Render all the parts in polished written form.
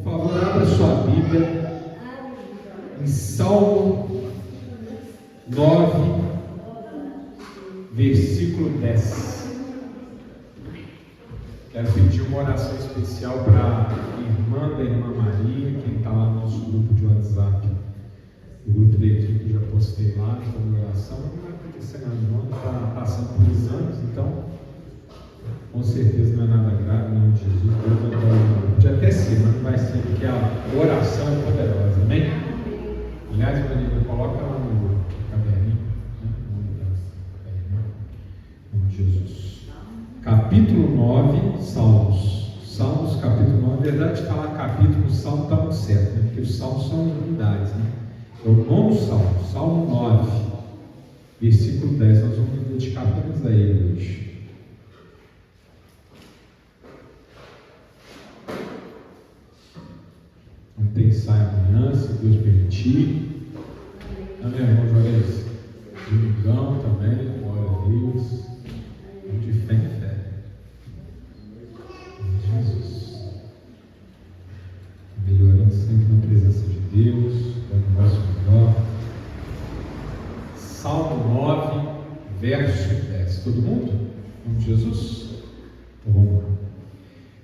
Por favor, abra sua Bíblia em Salmo 9, versículo 10. Quero pedir uma oração especial para a irmã da irmã Maria, que está lá no nosso grupo de WhatsApp. O grupo da equipe, já postei lá, sobre oração. Não vai acontecer nada, não. Está passando por exames, então, com certeza não é nada grave, em nome de Jesus. Deus vai dar. Pode até ser, mas não vai ser, porque a oração é poderosa, amém? Aliás, Maria, coloca lá no caderninho, né? Em nome de Jesus. Capítulo 9, Salmos. Salmos, capítulo 9. Na verdade, falar capítulo, salmo está muito certo, né? Porque os salmos são unidades, né? É o nono salmo, Salmo 9, versículo 10. Nós vamos nos dedicar apenas a ele hoje. Vamos ter ensaio amanhã, se Deus permitir. Amém, irmão Juarez? Domingão também, glória a Deus. Vamos de fé em fé. Em Jesus. Melhorando sempre na presença de Deus, dando o nosso melhor. Salmo 9, verso 10. Todo mundo? Em nome de Jesus? Então vamos lá.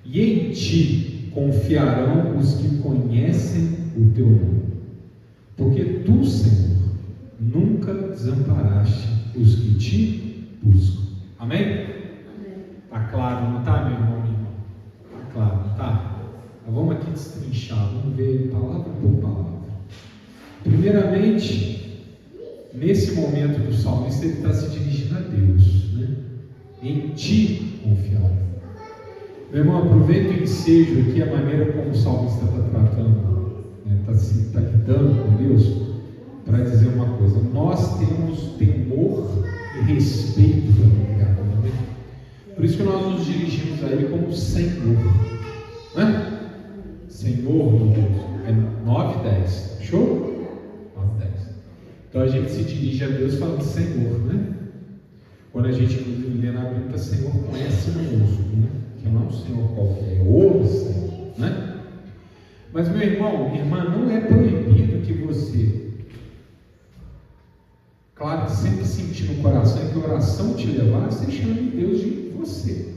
E em ti confiarão os que conhecem o teu nome, porque tu, Senhor, nunca desamparaste os que te buscam. Amém? Está claro, não está, meu irmão, minha irmã? Está claro, não está? Mas vamos aqui destrinchar, vamos ver palavra por palavra. Primeiramente, nesse momento do salmista, ele está se dirigindo a Deus, né? Em ti confiarão. Meu irmão, aproveita o ensejo aqui, a maneira como o salmista está tratando, está lidando com Deus, para dizer uma coisa: nós temos temor e respeito pelo lugar, né? Por isso que nós nos dirigimos a Ele como Senhor, né? Senhor, meu Deus, é 9 e 10, show? 9 e 10. Então a gente se dirige a Deus falando Senhor, né? Quando a gente lê na Bíblia, Senhor conhece conosco, né? Que não é um Senhor qualquer, é o Senhor, né? Mas, meu irmão, minha irmã, não é proibido que você, claro, sempre sentir no coração que a oração te levar, você chame Deus de você.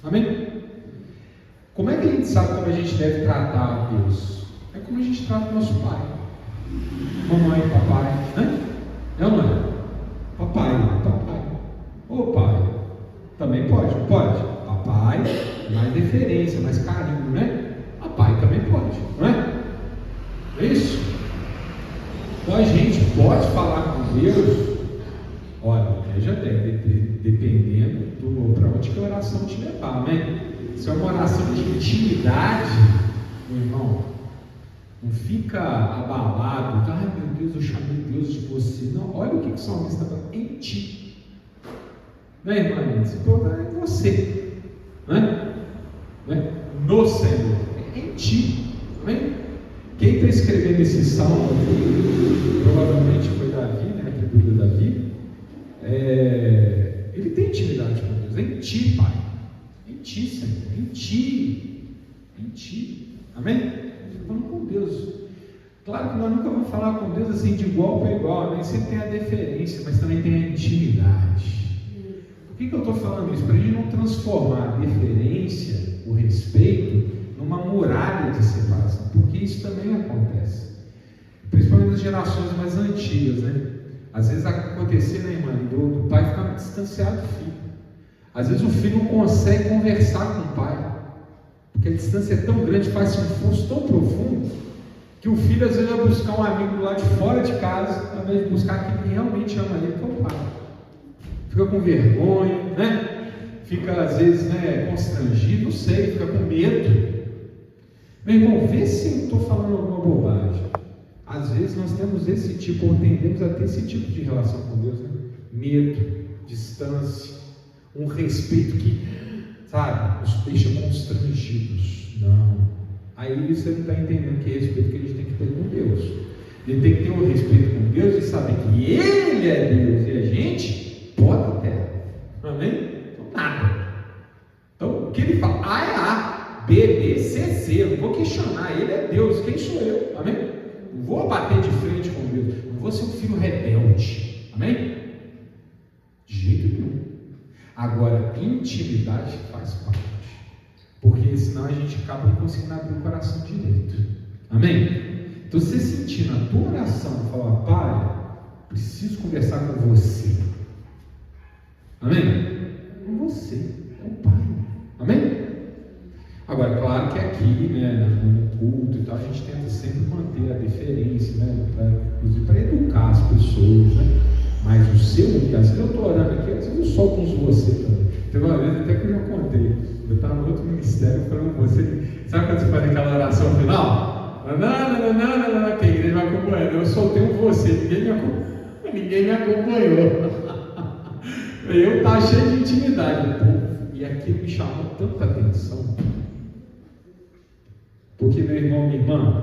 Amém? Como é que a gente sabe como a gente deve tratar a Deus? É como a gente trata o nosso pai, mamãe, papai, né? É ou não é? Papai, papai. Ô pai, também pode, não pode? Papai, mais deferência, mais carinho, né? Papai também pode, não é? É isso? Então a gente pode falar com Deus. Olha, veja bem, dependendo para onde que a oração te levar, amém? Se é uma oração de intimidade, meu irmão, não fica abalado. Ai meu Deus, eu chamei Deus de você. Não, olha o que o salmista está falando: em ti. Não é, irmã? Se tornar em você. Não é? No Senhor, em ti. Amém? Quem está escrevendo esse salmo aqui, provavelmente foi Davi, né? Atribuído a Davi. Ele tem intimidade com Deus. Em ti, Pai. Em ti, Senhor. Em ti. Em ti. Amém? Estou falando com Deus. Claro que nós nunca vamos falar com Deus assim de igual para igual. Amém? Sempre tem a deferência, mas também tem a intimidade. Por que eu estou falando isso? Para a gente não transformar a deferência, o respeito, numa muralha de separação, porque isso também acontece, principalmente nas gerações mais antigas, né? Às vezes acontecer, né, irmã, do pai ficar distanciado do filho. Às vezes o filho não consegue conversar com o pai, porque a distância é tão grande, faz um fosso tão profundo, que o filho às vezes vai buscar um amigo lá de fora de casa, ao invés de buscar quem realmente ama ele, que é o pai. Fica com vergonha, né? Fica às vezes, né, constrangido, não sei, fica com medo. Meu irmão, vê se eu estou falando alguma bobagem. Às vezes nós temos esse tipo, ou tendemos a ter esse tipo de relação com Deus, né? Medo, distância, um respeito que, sabe, nos deixa constrangidos. Não. Aí você não está entendendo que respeito que a gente tem que ter com Deus. Ele tem que ter um respeito com Deus e saber que Ele é Deus e a gente pode ter. Amém? B, B, C, C. Eu não vou questionar. Ele é Deus. Quem sou eu? Amém? Não vou bater de frente com Deus. Não vou ser um filho rebelde. Amém? De jeito nenhum. Agora, intimidade faz parte. Porque senão a gente acaba não conseguindo abrir o coração direito. Amém? Então, você sentir na tua oração, falar, Pai, preciso conversar com você. Amém? Com você. É o Pai. Amém? Agora, claro que aqui, né, no culto e tal, a gente tenta sempre manter a deferência, né, inclusive para educar as pessoas, né? Mas o seu, às vezes eu estou orando aqui, às vezes eu solto uns você também. Teve uma vez até que eu já contei, eu estava no outro ministério falando com você, sabe quando você faz aquela oração final? Não, que a igreja vai acompanhando, eu soltei um você, ninguém me acompanhou. Eu estava cheio de intimidade, pô, e aquilo me chamou tanta atenção. Porque, meu irmão, minha irmã,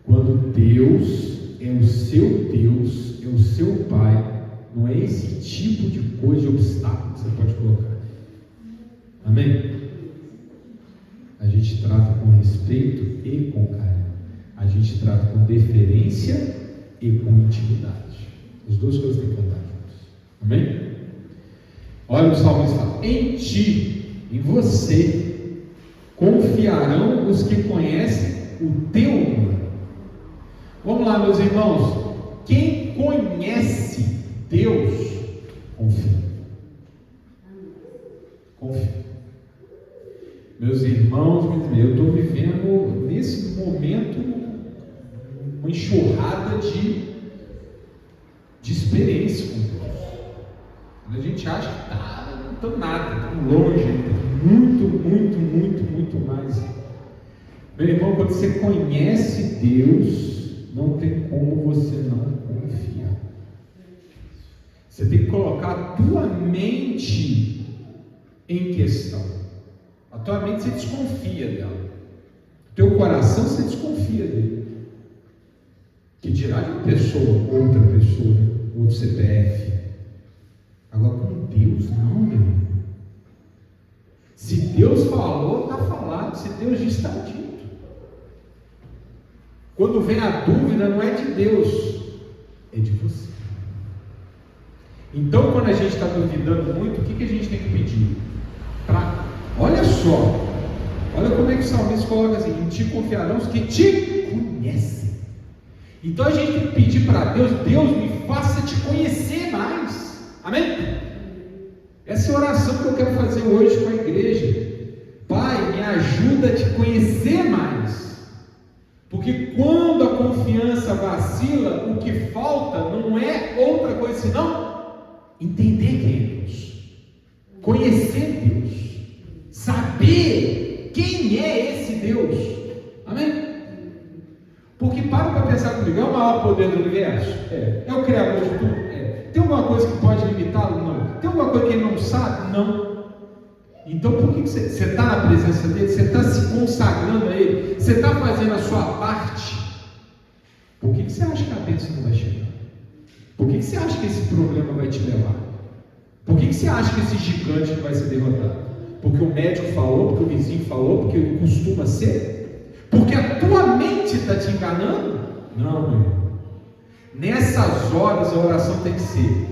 quando Deus é o seu Deus, é o seu Pai, não é esse tipo de coisa, de obstáculo que você pode colocar. Amém? A gente trata com respeito e com carinho. A gente trata com deferência e com intimidade. As duas coisas têm que andar juntas. Amém? Olha o salmista fala: em ti, em você, confiarão os que conhecem o teu nome. Vamos lá, meus irmãos. Quem conhece Deus, confia. Confia. Meus irmãos, eu estou vivendo nesse momento uma enxurrada de experiência com Deus. Quando a gente acha que não está nada, está longe, muito mais. Meu irmão, quando você conhece Deus, não tem como você não confiar. Você tem que colocar a tua mente em questão. A tua mente você desconfia dela. O teu coração você desconfia dele. Que dirá de uma pessoa, outra pessoa, outro CPF. Agora com Deus não, meu irmão. Se Deus falou, está falado. Se Deus disse, está dito. Quando vem a dúvida, não é de Deus, é de você. Então, quando a gente está duvidando muito, o que a gente tem que pedir? Olha só, olha como é que o salmista coloca assim: em ti confiarão os que te conhecem. Então a gente tem que pedir para Deus: Deus, me faça te conhecer mais. Amém? Essa é a oração que eu quero fazer hoje com a igreja. Pai, me ajuda a te conhecer mais. Porque quando a confiança vacila, o que falta não é outra coisa senão entender quem é Deus, conhecer Deus, saber quem é esse Deus. Amém? Porque para pensar comigo, é o maior poder do universo? É o Criador de tudo? Tem alguma coisa que pode limitá-lo? Não. Tem alguma coisa que ele não sabe? Não. Então por que você está na presença dele? Você está se consagrando a ele? Você está fazendo a sua parte? Por que você acha que a bênção não vai chegar? Por que você acha que esse problema vai te levar? Por que você acha que esse gigante não vai ser derrotado? Porque o médico falou, porque o vizinho falou, porque ele costuma ser? Porque a tua mente está te enganando? Não, meu irmão. Nessas horas a oração tem que ser: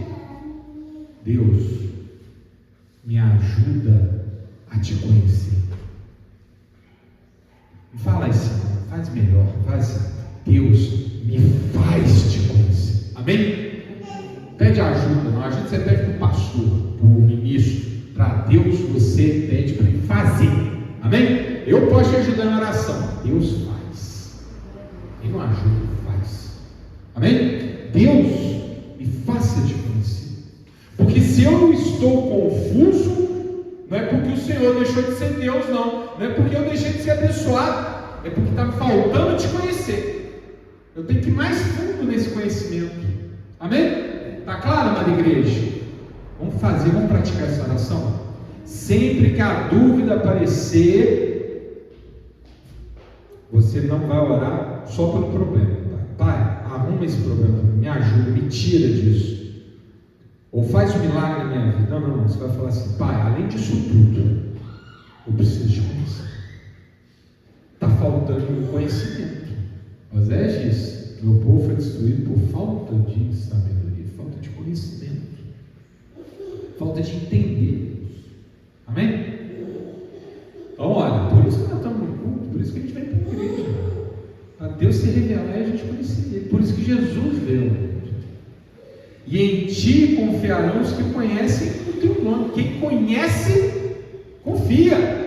Deus, me ajuda a te conhecer. Fala isso, faz melhor, faz. Deus, me faz te conhecer. Amém? Pede ajuda, não ajuda você pede para o pastor, para o ministro. Para Deus você pede para ele fazer. Amém? Eu posso te ajudar na oração. Deus faz. Ele não ajuda, faz. Amém? Deus, me faça te conhecer. Porque se eu não estou confuso, não é porque o Senhor deixou de ser Deus, não. Não é porque eu deixei de ser abençoado. É porque está faltando te conhecer. Eu tenho que ir mais fundo nesse conhecimento. Amém? Está claro, amada igreja? Vamos praticar essa oração? Sempre que a dúvida aparecer, você não vai orar só pelo problema. Pai, arruma esse problema, me ajuda, me tira disso. Ou faz um milagre na minha vida. Não. Você vai falar assim: Pai, além disso tudo, Eu preciso de conhecer. Está faltando conhecimento. Osés diz: meu povo foi destruído por falta de sabedoria, falta de conhecimento, falta de entender. Amém? Então, olha, por isso que nós estamos no culto, por isso que a gente vem para a igreja, para Deus se revelar e a gente conhecer Ele. Por isso que Jesus veio. E em ti confiarão os que conhecem o teu nome. Quem conhece, confia.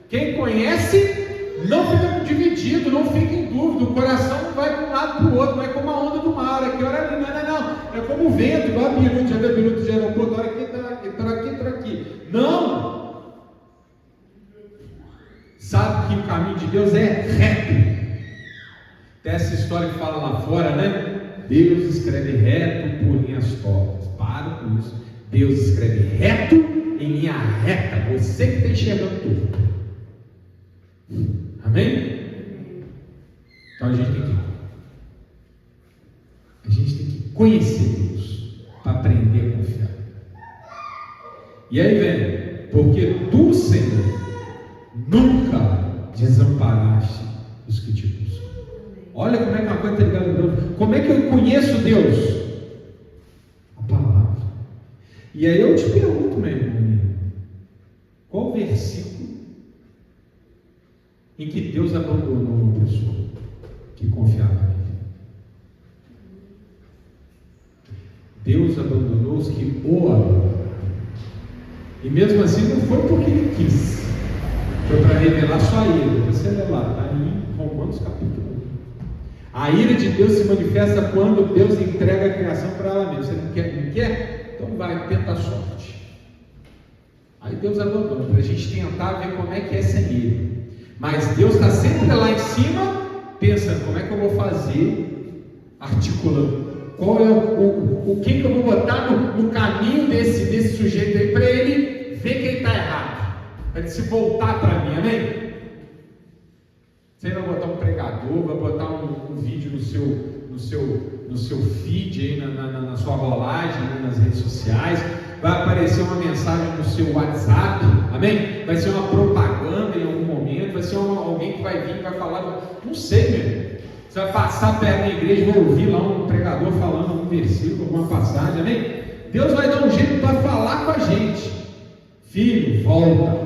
Quem conhece, não fica dividido, não fica em dúvida. O coração não vai de um lado para o outro, não é como a onda do mar, aqui, hora ali, não. É como o vento, igual a Biruta, já viu Biruta de aeroporto, hora aqui, está aqui. Não! Sabe que o caminho de Deus é reto. Tem essa história que fala lá fora, né? Deus escreve reto por linhas tortas. Para com isso. Deus escreve reto em linha reta. Você que está enxergando tudo. Amém? Então a gente tem que conhecer Deus para aprender a confiar. E aí vem, porque tu, Senhor, nunca desamparaste os que te buscam. Olha como é que uma coisa está ligada a Deus. Como é que eu conheço Deus? A palavra. E aí eu te pergunto, meu irmão, qual versículo em que Deus abandonou uma pessoa que confiava nele? Deus abandonou os que o abandonaram. E mesmo assim não foi porque ele quis. Foi para revelar sua ira. Você lê lá, está em Romanos capítulo 1. A ira de Deus se manifesta quando Deus entrega a criação para ela mesma. Você não quer? Então vai, tenta a sorte. Aí Deus abandona, para a gente tentar ver como é que é sem ele. Mas Deus está sempre lá em cima, pensando, como é que eu vou fazer, articulando. Qual é o que eu vou botar no caminho desse sujeito aí, para ele ver que ele está errado, para ele se voltar para mim, amém? Você vai botar um pregador, vai botar um vídeo no seu feed, aí, na sua rolagem, nas redes sociais, vai aparecer uma mensagem no seu WhatsApp, amém? Vai ser uma propaganda em algum momento, vai ser alguém que vai vir e vai falar, não sei mesmo. Você vai passar perto da igreja e vai ouvir lá um pregador falando um versículo, alguma passagem, amém? Deus vai dar um jeito para falar com a gente. Filho, volta.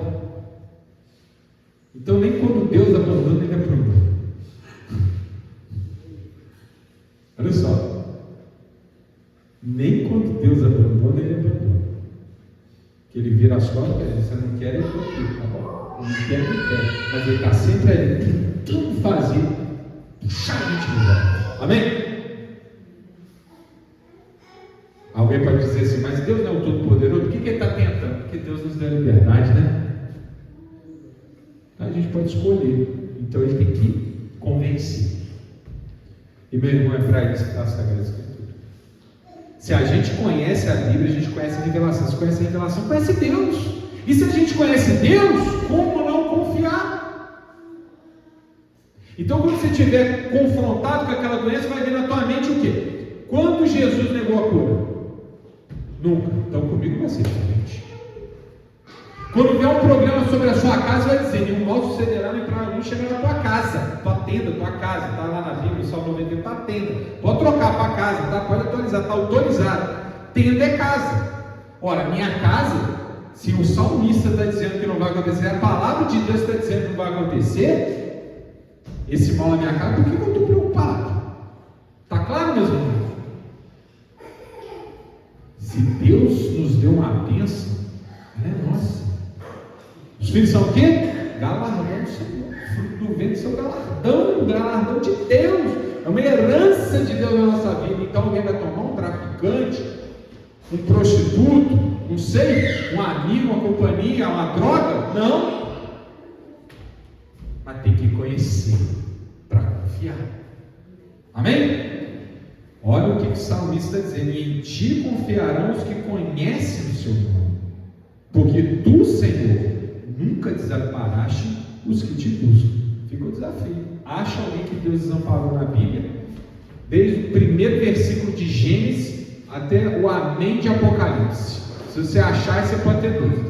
Então nem quando Deus abandona, ele abandona. Olha só. Nem quando Deus abandona, ele abandona. Que ele vira as costas e diz, você não quer, eu estou aqui, tá bom? Eu não quero. Mas ele está sempre ali tentando fazer, puxar a gente no lugar. Amém? Alguém pode dizer assim, mas Deus não é o Todo-Poderoso? O que ele está tentando? Porque Deus nos deu a liberdade, né? A gente pode escolher. Então ele tem que convencer. E meu irmão, é para isso que está a Sagrada Escritura. Se a gente conhece a Bíblia, a gente conhece a revelação. Se conhece a revelação, conhece Deus. E se a gente conhece Deus, como não confiar? Então quando você estiver confrontado com aquela doença, vai vir na tua mente o quê? Quando Jesus negou a cura? Nunca. Então comigo vai ser diferente. Quando vier um problema sobre a sua casa, vai dizer, nenhum mal sucederá, nem para nenhum chegar na tua casa, tua tenda, tua casa, está lá na Bíblia, Salmo 91, está tenda, pode trocar para casa, tá? Pode atualizar, está autorizado, tenda é casa. Ora, minha casa, se o salmista está dizendo que não vai acontecer, a palavra de Deus está dizendo que não vai acontecer, esse mal na minha casa, por que eu estou preocupado? Está claro, meus irmãos? Se Deus nos deu uma bênção, ela é nossa. Os filhos são o quê? Galardão do Senhor. Fruto do vento, seu galardão de Deus. É uma herança de Deus na nossa vida. Então alguém vai tomar um traficante, um prostituto, não sei, um amigo, uma companhia, uma droga? Não. Mas tem que conhecer para confiar. Amém? Olha o que o salmista está dizendo. E em ti confiarão os que conhecem o seu nome. Porque tu, Senhor, nunca desamparaste os que te buscam. Fica o desafio. Acha alguém que Deus desamparou na Bíblia, desde o primeiro versículo de Gênesis até o amém de Apocalipse. Se você achar, você pode ter dúvida.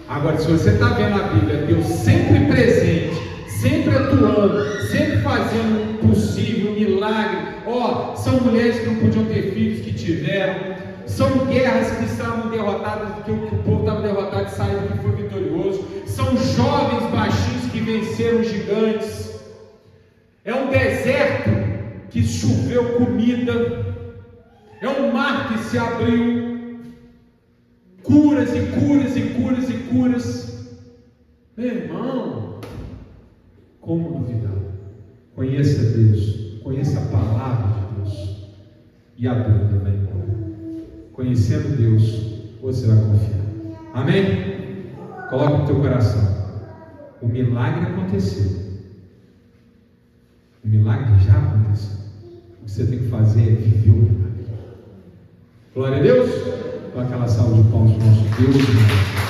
Agora, se você está vendo a Bíblia, Deus sempre presente, sempre atuando, sempre fazendo o possível, milagre. São mulheres que não podiam ter filhos, que tiveram. São guerras que estavam derrotadas, que o povo estava derrotado e saiu que foi vitorioso. São jovens baixinhos que venceram gigantes. É um deserto que choveu comida. É um mar que se abriu. Curas e curas e curas e curas. Meu irmão, como duvidar? Conheça Deus, conheça a palavra de Deus, e a dúvida vai embora. Conhecendo Deus, você vai confiar. Amém? Coloca no teu coração: o milagre aconteceu. O milagre já aconteceu. O que você tem que fazer é viver o milagre. Glória a Deus. Com aquela salva de palmas para o nosso Deus.